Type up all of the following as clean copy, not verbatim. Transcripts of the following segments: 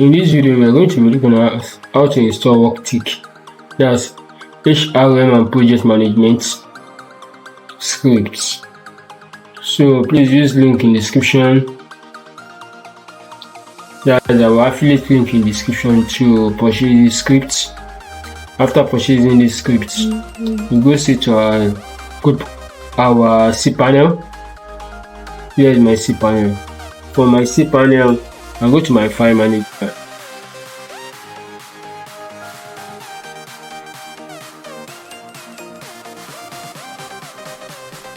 In this video, we are going to be looking at how to install WorkTick, that's HRM and project management scripts. So please use link in description. That's our affiliate link in description to purchase these scripts. After purchasing these scripts, we go straight to our cPanel. Here is my cPanel. For my cPanel, I go to my file manager.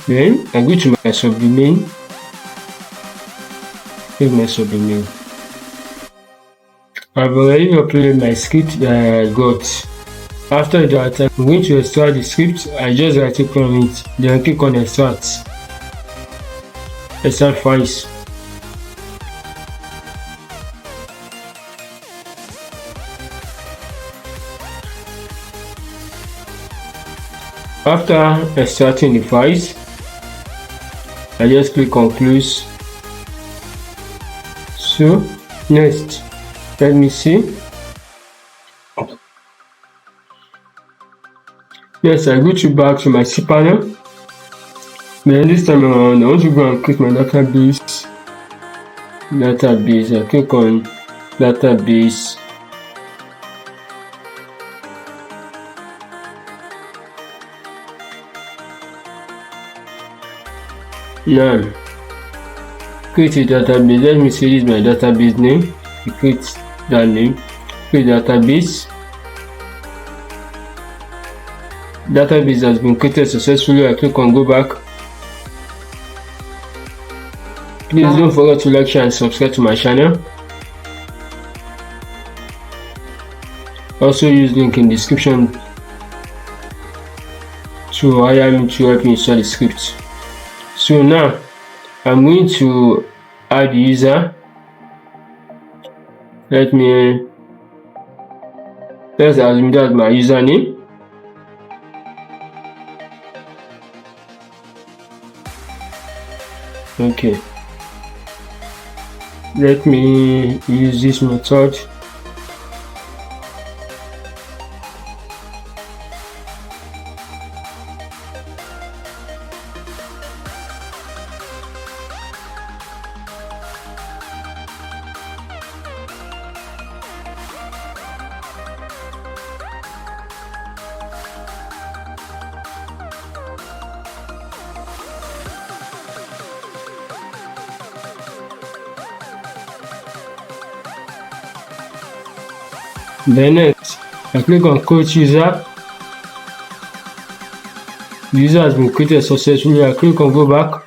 Then I go to my subdomain. Take my subdomain. I've already uploaded my script that I got. After that, I'm going to extract the script. I just right click on it, then click on extract files. After extracting the files, I just click on close. So next, let me see. Yes, I go back to my cPanel. Then this time around, I want to go and click my database. I click on database. Now, create a database. Let me see, this is my database name. You create that name. Create database. Database has been created successfully. I click on go back. Please don't forget to like, share and subscribe to my channel. Also use link in description to hire me to help you install the script. So now I'm going to add the user. Let's assume that's my username. Okay, let me use this method. Then next, I click on create user. The user has been created successfully. I click on go back.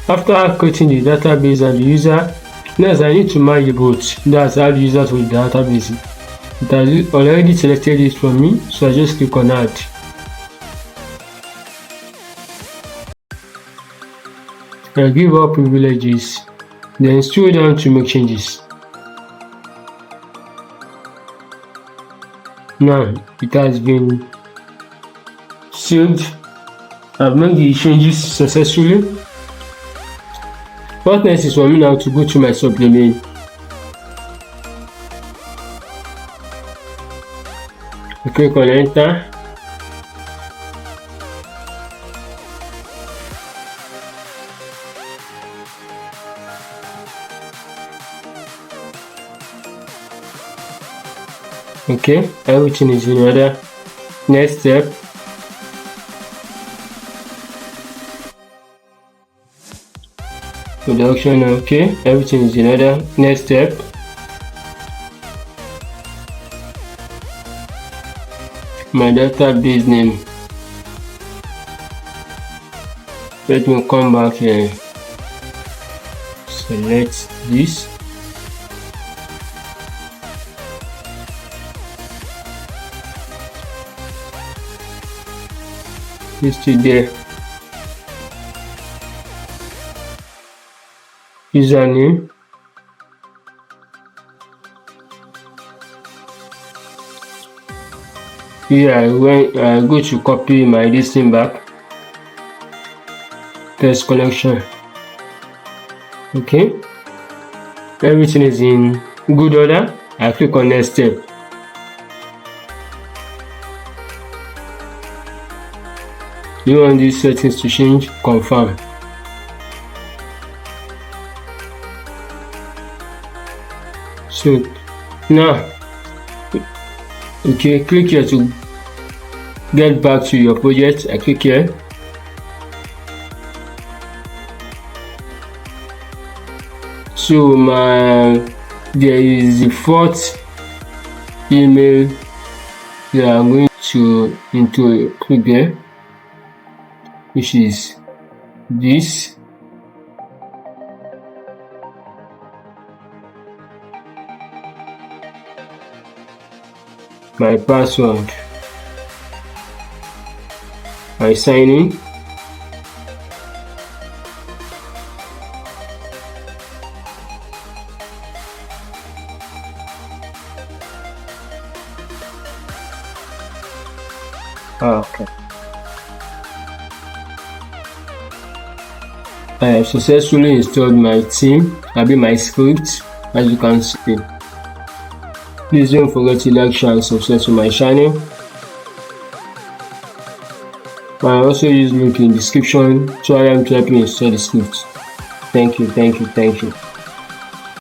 After creating the database and the user, next I need to merge both. That's add user to the database. It has already selected it for me, so I just click on add. I give all privileges, then scroll down to make changes. Now it has been saved. I've made the changes successfully. What next is for me now to go to my subdomain. I click on enter. Okay, everything is in order. Next step, production. Okay, everything is in order. Next step, my database name. Let me come back here. Select this. There, username, here when I go to copy my listing back, test connection. Okay, everything is in good order, I click on next step. You want these settings to change? Confirm. So now, okay, click here to get back to your project. I click here. So there is the fourth email that I'm going to click there, which is this. My password. I sign in. Okay. I have successfully installed my theme, my script, as you can see. Please don't forget to like, share and subscribe to my channel. I also use link in description to help you install the script. Thank you.